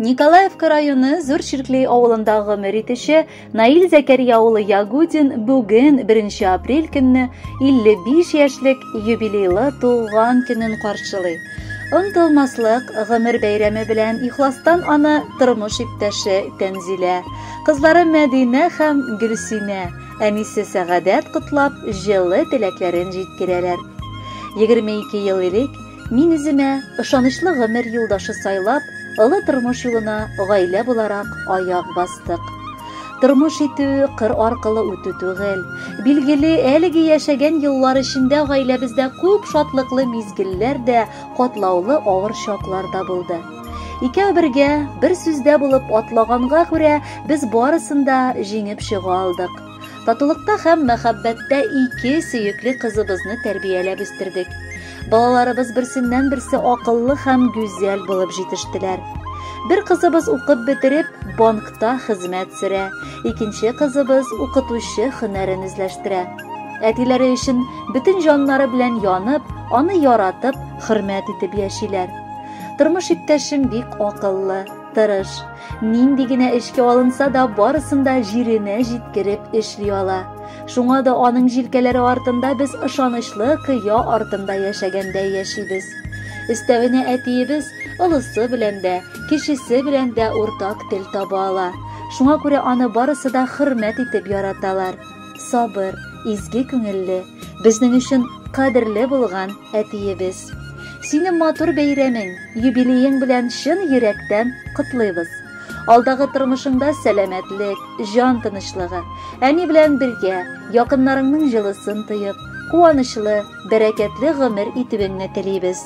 Николаевка районы Зур Ширклей авылында гомер итүче Наил Зәкәрия улы Ягудин бүген 1 апрель көнне 55 яшьлек юбилейлы туган көнен каршылый. Онтылмаслык гомер бәйрәме белән ихластан аны тормыш иптәше Тәнзилә, кызлары Мәдинә һәм Гөлсинә, әнисе Сәгадәт котлап җылы теләкләрен җиткерәләр. 22 ел элек мин үземә ышанычлы гомер юлдашы сайлап, Олы тормыш юлына гаилә буларак аяк бастык. Тормыш итү кыр аркылы үтү түгел. Билгеле, әлеге яшәгән еллар эчендә гаиләбездә күп шатлыклы мизгелләр дә, катлаулы авыр чаклар да булды. Икәү бергә, бер сүздә булып атлаганга күрә, без барысында җиңеп чыга алдык. Татулыкта һәм мәхәббәттә 2 сөекле кызыбызны тәрбияләп үстердек. Балаларыбыз берсеннән-берсе акыллы һәм гүзәл булып җитештеләр. Бер кызыбыз укып бетереп, банкта хезмәт сөрә, икенче кызыбыз укытучы һөнәрен үзләштерә. Әтиләре өчен бөтен җаннары белән янып, аны яратып, хөрмәт итеп яшиләр. Тормыш иптәшем бик акыллы, тырыш. Нинди генә эшкә алынса да барысында җиренә җиткереп эшли ала. Шуңа да аның җилкәләре артында без ышанычлы кыя артында яшәгәндәй яшибез. Өстәвенә әтиебез олысы белән дә, кечесе белән дә уртак тел таба ала. Шуңа күрә аны барысы да хөрмәт итеп яраталар. Сабыр, изге күңелле, безнең өчен кадерле булган әтиебез. Сине матур бәйрәмең, юбилеең белән чын йөрәктән котлыйбыз. Алдагы тормышыңда сәламәтлек, җан тынычлыгы, әни белән бергә, якыннарыңның җылысын тоеп, куанычлы, бәрәкәтле гомер итүеңне телибез.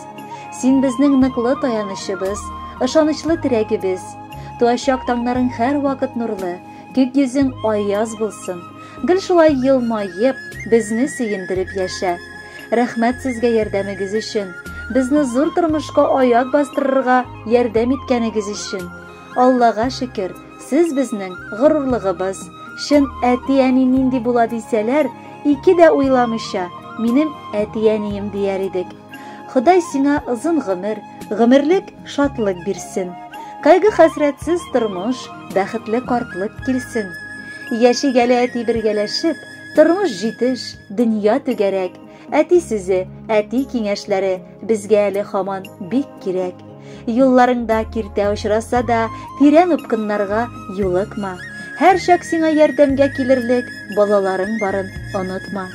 Син безнең ныклы таянычыбыз, ышанычлы терәгебез. Туачак таңнарың һәр вакыт нурлы, күк йөзең аяз булсын. Гел шулай елмаеп, безне сөендереп яшә. Рәхмәт сезгә ярдәмегез өчен, безне зур тормышка аяк бастырырга ярдәм иткәнегез өчен. Аллага шөкер, сез безнең горурлыгыбыз. Шын әти-әни нинди була дисәләр, 2 дә уйламыйча, минем әти-әнием дияр идек. Ходай сиңа озын гомер, гомерлек шатлык бирсен. Кайгы хәсрәтсез тормыш, бәхетле картлык килсен. Яшигәле әти бергәләшеп, тормыш җитеш, дөнья түгәрәк. Әти сүзе, әти киңәшләре безгә әле һаман бик кирәк. Юлларыңда киртә очраса да, тирән упкыннарга юлыкма. Һәр чак сиңа ярдәмгә килерлек балаларың барын онытма.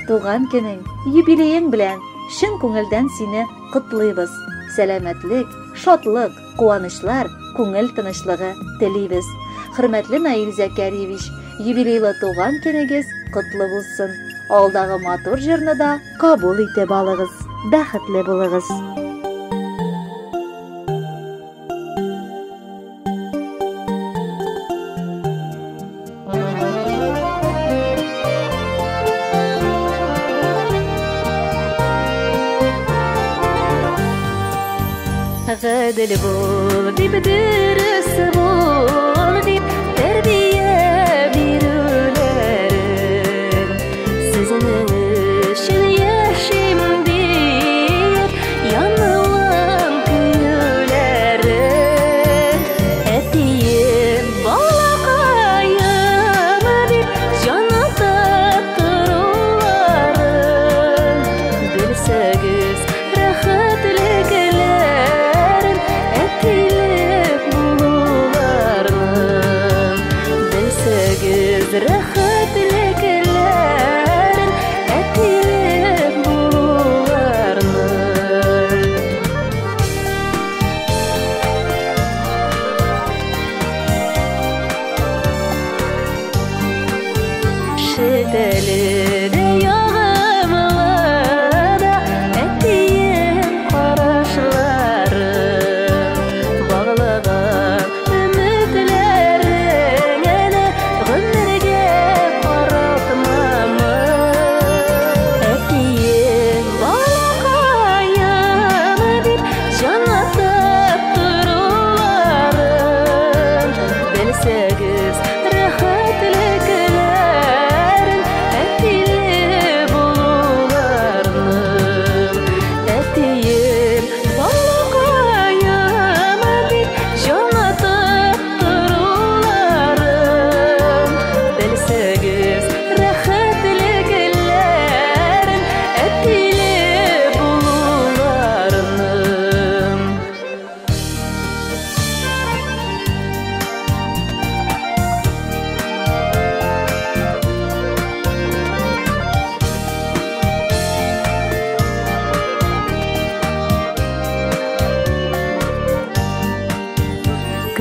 Туган көнең, юбилеең белән чын күңелдән сине котлыйбыз. Сәламәтлек, шатлык, куанычлар, күңел тынычлыгы телибез. Хөрмәтле Наил Зәкәриевич, юбилейлы туган көнегез котлы булсын. Алдагы матур җырны да кабул итеп алыгыз. Бәхетле булыгыз. Гадел бул, дип дөрес бул, дип тәрбия бирүләрен. Сезнең өчен яшим дип, янылам көйләрен. Әтием, балакаем дип, җанында торуларын. Белсәгез, рәхәтлек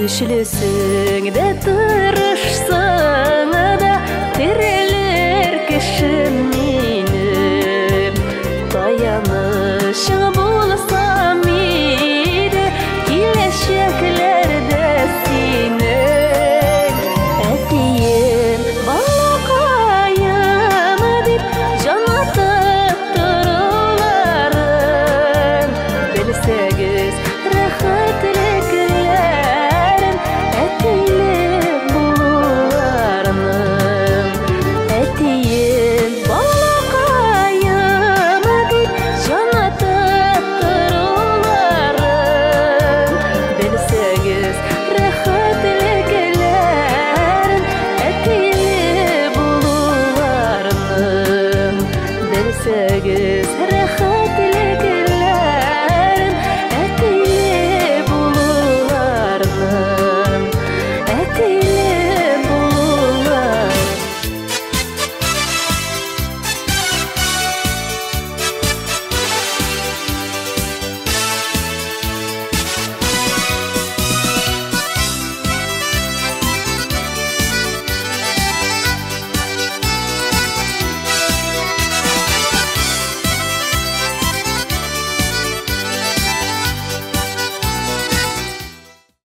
Көчлесең дә, тырышсаң да,